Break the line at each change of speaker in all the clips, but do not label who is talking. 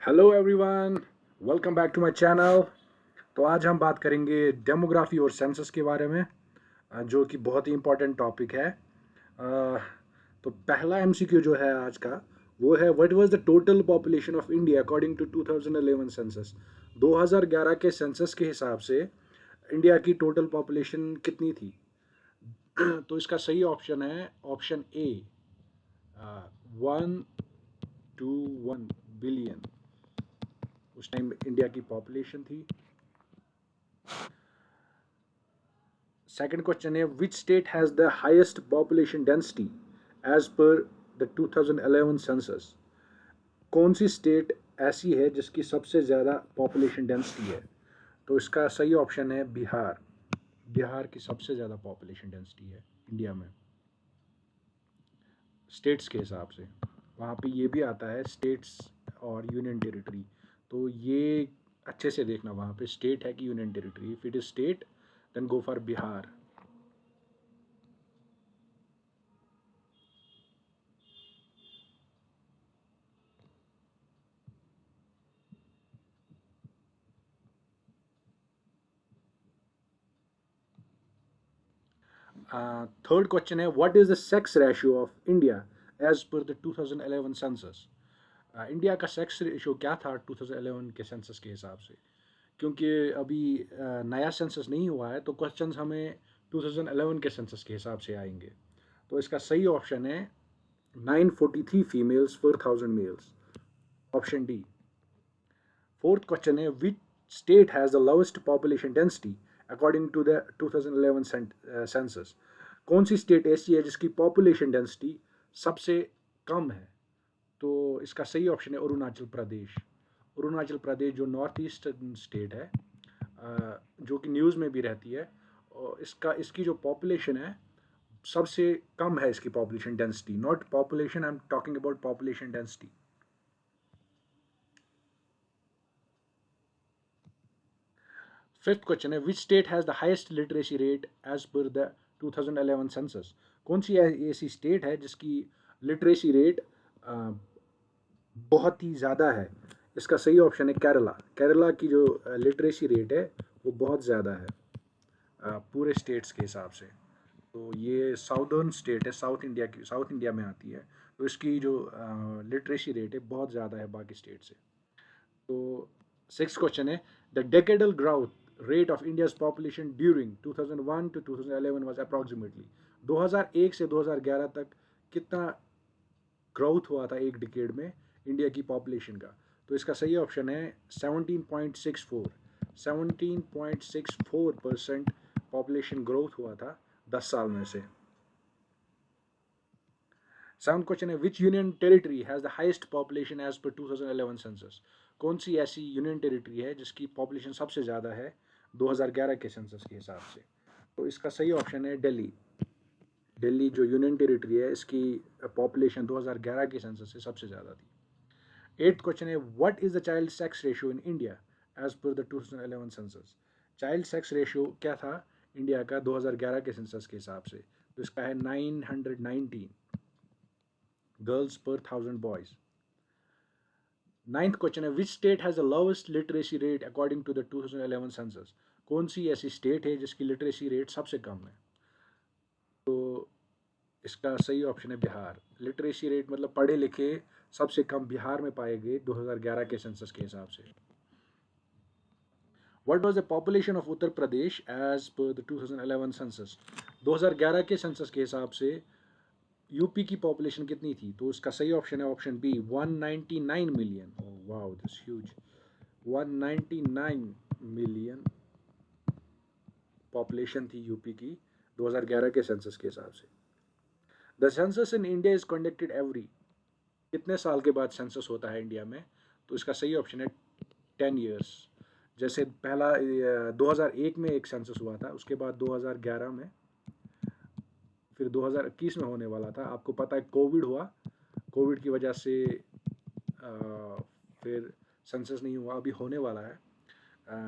Hello everyone, welcome back to my channel. तो आज हम बात करेंगे डेमोग्राफी और सेंसस के बारे में, जो कि बहुत ही इम्पोर्टेंट टॉपिक है। तो पहला एमसीक्यू जो है आज का, वो है what was the total population of India according to 2011 census. 2011 के सेंसस के हिसाब से इंडिया की टोटल पॉपुलेशन कितनी थी? तो इसका सही ऑप्शन है ऑप्शन ए, 1 to 1 बिलियन उस टाइम इंडिया की पॉपुलेशन थी। सेकंड क्वेश्चन है which state has the highest population density as per the 2011 census. कौन सी स्टेट ऐसी है जिसकी सबसे ज़्यादा पॉपुलेशन डेंसिटी है? तो इसका सही ऑप्शन है बिहार। बिहार की सबसे ज़्यादा पॉपुलेशन डेंसिटी है इंडिया में, स्टेट्स के हिसाब से। वहाँ पे ये भी आता है स्टेट्स और यूनियन टेरिटरी, तो ये अच्छे से देखना वहाँ पे स्टेट है कि union territory. If it is state then go for Bihar. Third question है what is the sex ratio of India as per the 2011 census. India का सेक्स रेशियो क्या था 2011 के सेंसस के हिसाब से? क्योंकि अभी नया सेंसस नहीं हुआ है, तो क्वेश्चंस हमें 2011 के सेंसस के हिसाब से आएंगे। तो इसका सही ऑप्शन है 943 females per 1000 males, option D. Fourth question है which state has the lowest population density according to the 2011 census. कौन सी स्टेट ऐसी है जिसकी पॉपुलेशन डेंसिटी सबसे कम है? तो इसका सही ऑप्शन है अरुणाचल प्रदेश। अरुणाचल प्रदेश जो नॉर्थ ईस्टर्न स्टेट है, जो कि न्यूज़ में भी रहती है, और इसकी जो पॉपुलेशन है सबसे कम है। इसकी population density, not population, I am talking about population density. Fifth question है which state has the highest literacy rate as per the 2011 census. कौन सी ऐसी स्टेट है जिसकी लिटरेसी रेट बहुत ही ज़्यादा है? इसका सही ऑप्शन है केरला। केरला की जो लिटरेसी रेट है वो बहुत ज़्यादा है पूरे स्टेट्स के हिसाब से। तो ये साउदर्न स्टेट है, साउथ इंडिया में आती है, तो इसकी जो लिटरेसी रेट है बहुत ज़्यादा है बाकी स्टेट से। तो सिक्स क्वेश्चन है the decadal growth rate of India's population during 2001 to 2011 was approximately. 2001 से 2011 तक कितना ग्रोथ हुआ था एक डिकेड में इंडिया की पॉपुलेशन का? तो इसका सही ऑप्शन है 17.64। 17.64% पॉपुलेशन ग्रोथ हुआ था 10 साल में से। सेवंथ क्वेश्चन है which union territory has the highest population as per 2011 census. कौन सी ऐसी यूनियन टेरिटरी है जिसकी पॉपुलेशन सबसे ज़्यादा है 2011 के सेंसस के हिसाब से? तो इसका सही ऑप्शन है दिल्ली। दिल्ली जो यूनियन टेरिटरी है, इसकी पॉपुलेशन 2011 के सेंसस से सबसे ज़्यादा थी। एट्थ क्वेश्चन है what is the child sex ratio in India as per the 2011 census. Child sex ratio क्या था इंडिया का 2011 के सेंसस के हिसाब से? तो इसका है 919 गर्ल्स पर 1000 बॉयज। नाइन्थ क्वेश्चन है which state has the lowest literacy rate according to the 2011 census. कौन सी ऐसी स्टेट है जिसकी लिटरेसी रेट सबसे कम है? तो इसका सही ऑप्शन है बिहार। लिटरेसी रेट मतलब पढ़े लिखे सबसे कम बिहार में पाए गए 2011 के सेंसस के हिसाब से। What was the population of Uttar Pradesh as per the 2011 census. 2011 के सेंसस के हिसाब से यूपी की पॉपुलेशन कितनी थी? तो इसका सही ऑप्शन है option B 199 million. Oh wow, this huge. 199 million population थी यूपी की 2011 के सेंसस के हिसाब से। The census in India is conducted every. कितने साल के बाद सेंसस होता है इंडिया में? तो इसका सही ऑप्शन है 10 ईयर्स। जैसे पहला 2001 में एक सेंसस हुआ था, उसके बाद 2011 में, फिर 2021 में होने वाला था। आपको पता है कोविड हुआ, कोविड की वजह से फिर सेंसस नहीं हुआ, अभी होने वाला है।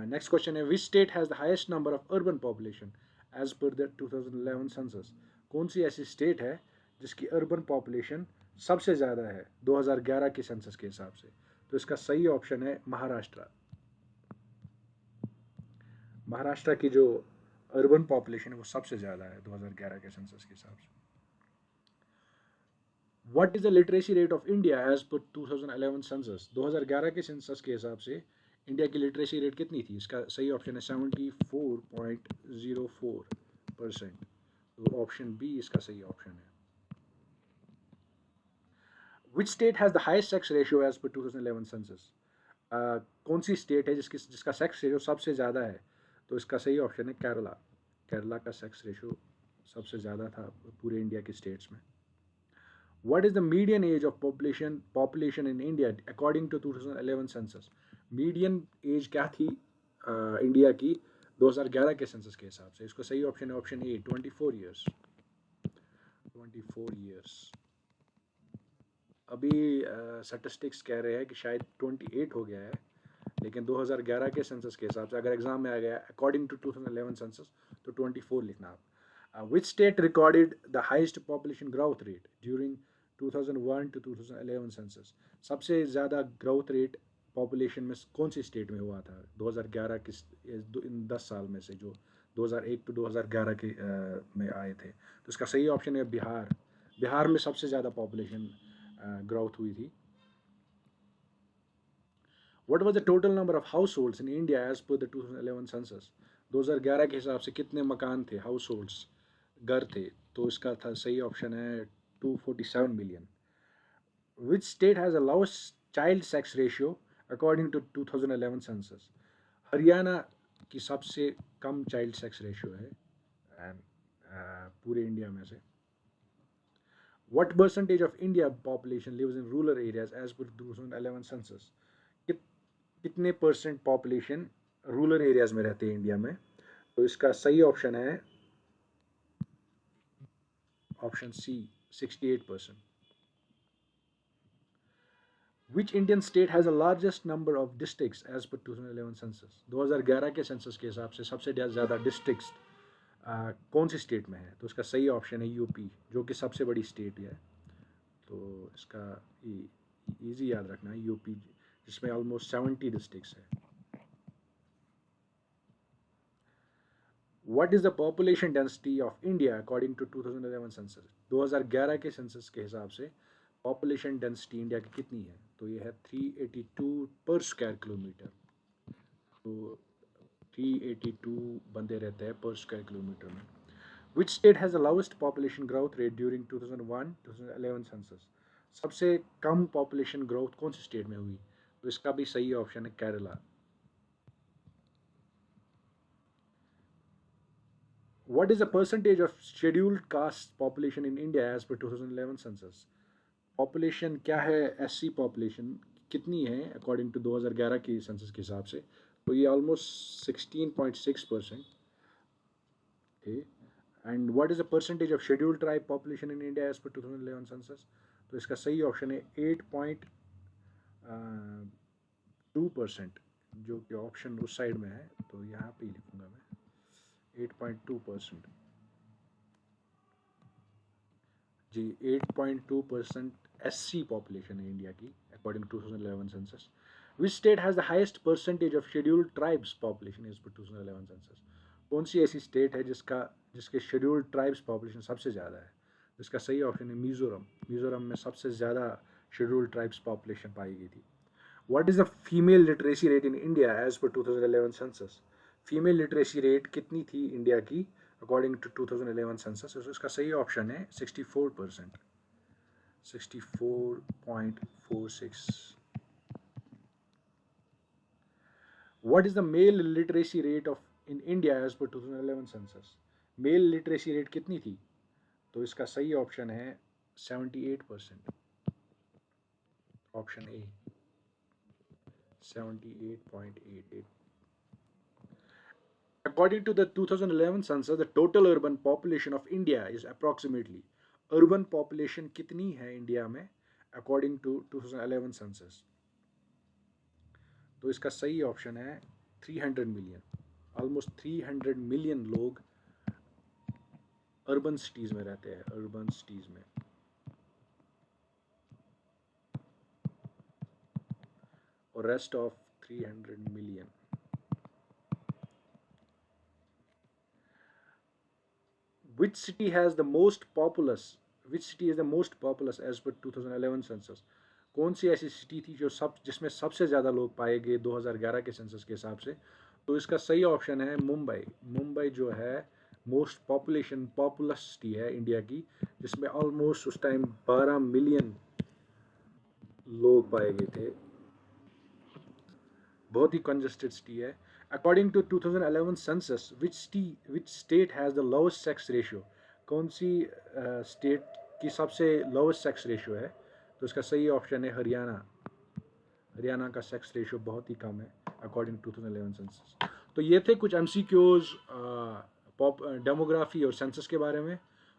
नेक्स्ट क्वेश्चन है which state has the highest number of urban population as per the 2011 census. कौन सी ऐसी स्टेट है जिसकी अर्बन पॉपुलेशन सबसे ज़्यादा है 2011 के सेंसस के हिसाब से? तो इसका सही ऑप्शन है महाराष्ट्र। महाराष्ट्र की जो अर्बन पॉपुलेशन है वो सबसे ज़्यादा है 2011 के सेंसस के हिसाब से। What is the literacy rate of India as per 2011 census? 2011 के सेंसस के हिसाब से इंडिया की लिटरेसी रेट कितनी थी? इसका सही ऑप्शन है 74.04%। तो ऑप्शन बी इसका सही ऑप्शन है। Which state has the highest sex ratio as per 2011 census? कौन सी स्टेट है जिसका सेक्स रेशियो सबसे ज़्यादा है? तो इसका सही ऑप्शन है केरला। केरला का सेक्स रेशियो सबसे ज़्यादा था पूरे इंडिया के स्टेट्स में। What is the median age of population in India according to 2011 census? Median age क्या थी इंडिया की 2011 के सेंसस के हिसाब से? इसको सही ऑप्शन है ऑप्शन ए 24 ईयर्स। 24 ईयर्स। अभी स्टैटिस्टिक्स कह रहे हैं कि शायद 28 हो गया है, लेकिन 2011 के सेंसस के हिसाब से अगर एग्जाम में आ गया अकॉर्डिंग टू 2011 सेंसस तो 24 लिखना आप। Which state recorded the highest population growth rate during 2001 to 2011 census? सबसे ज़्यादा ग्रोथ रेट पॉपुलेशन में कौन सी स्टेट में हुआ था 2011 के इन 10 साल में से, जो 2001 टू 2011 के में आए थे? तो इसका सही ऑप्शन है बिहार। बिहार में सबसे ज़्यादा पॉपुलेशन ग्रोथ हुई थी। What was the total number of households in India as per the 2011 census? 2011 के हिसाब से कितने मकान थे, हाउस होल्ड्स, घर थे? तो इसका था सही ऑप्शन है 247 million. Which state has the lowest child sex ratio according to 2011 census? Haryana की सबसे कम चाइल्ड सेक्स रेशियो है पूरे इंडिया में से। What percentage of India population lives in rural areas as per 2011 census? कितने परसेंट पॉपुलेशन रूरल एरियाज में रहते हैं इंडिया में? तो इसका सही ऑप्शन है option C 68%। Which Indian state has the largest number of districts as per 2011 census? 2011 के सेंसस के हिसाब से सबसे ज़्यादा डिस्ट्रिक्ट्स कौन सी स्टेट में है? तो इसका सही ऑप्शन है यूपी, जो कि सबसे बड़ी स्टेट है। तो इसका इजी याद रखना है यूपी, जिसमें ऑलमोस्ट 70 डिस्ट्रिक्ट्स है। What is the population density of India according to 2011 census? 2011 के सेंसस के हिसाब से पॉपुलेशन डेंसिटी इंडिया की कितनी है? तो ये है 382 पर स्क्वायर किलोमीटर। तो 382 बंदे रहते हैं पर स्क्वायर किलोमीटर में। Which state has the lowest population growth rate during 2001-2011 census? सबसे कम पॉपुलेशन ग्रोथ कौन सी स्टेट में हुई? तो इसका भी सही ऑप्शन है Kerala. What is the percentage of scheduled caste population in India as per 2011 census? Population क्या है, एससी पॉपुलेशन कितनी है अकॉर्डिंग टू 2011 की सेंसस के हिसाब से? तो ये ऑलमोस्ट 16.6% थे। And what is the percentage of scheduled tribe population in India as per 2011 census? तो इसका सही ऑप्शन है 8.2%, जो कि ऑप्शन उस साइड में है, तो यहाँ पे ही लिखूंगा मैं 8.2%। जी 8.2% एससी पॉपुलेशन है इंडिया की according to 2011 census. Which state has the highest percentage of scheduled tribes population is per 2011 census? कौन सी ऐसी स्टेट है जिसके शेड्यूल्ड ट्राइब्स पॉपुलेशन सबसे ज़्यादा है? इसका सही ऑप्शन है मिज़ोरम। मिज़ोरम में सबसे ज़्यादा शेड्यूल्ड ट्राइब्स पॉपुलेशन पाई गई थी। What is the female literacy rate in India as per 2011 census? Female literacy rate कितनी थी इंडिया की अकॉर्डिंग टू 2011 सेंसस? इसका सही ऑप्शन है 64%, 64.46। What is the male literacy rate of in India as per 2011 census? Mail literacy rate कितनी थी? तो इसका सही ऑप्शन है 78%, option A 78.88। According to the 2011 census, the total urban population of India is approximately, urban population कितनी है India में according to 2011 census? तो इसका सही ऑप्शन है 300 मिलियन। ऑलमोस्ट 300 मिलियन लोग अर्बन सिटीज़ में रहते हैं, अर्बन सिटीज़ में। और rest of 300 million. Which city has the most populous? Which city is the most populous as per 2011 census? कौन सी ऐसी सिटी थी जो जिसमें सबसे ज़्यादा लोग पाए गए 2011 के सेंसस के हिसाब से? तो इसका सही ऑप्शन है मुंबई. मुंबई जो है मोस्ट पॉपुलस सिटी है इंडिया की, जिसमें ऑलमोस्ट उस टाइम 12 मिलियन लोग पाए गए थे. बहुत ही कंजेस्टेड सिटी है. According to 2011 census, which state has the lowest sex ratio? कौन सी स्टेट की सबसे लोवेस्ट सेक्स रेशियो है? तो इसका सही ऑप्शन है हरियाणा. हरियाणा का सेक्स रेशियो बहुत ही कम है अकॉर्डिंग टू 2011 सेंसस. तो ये थे कुछ MCQs डेमोग्राफी और सेंसस के बारे में.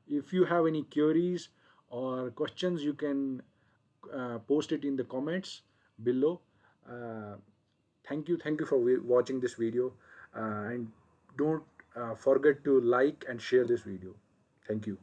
If you have any queries or questions you can post it in the comments below. Thank you for watching this video, and don't forget to like and share this video. Thank you.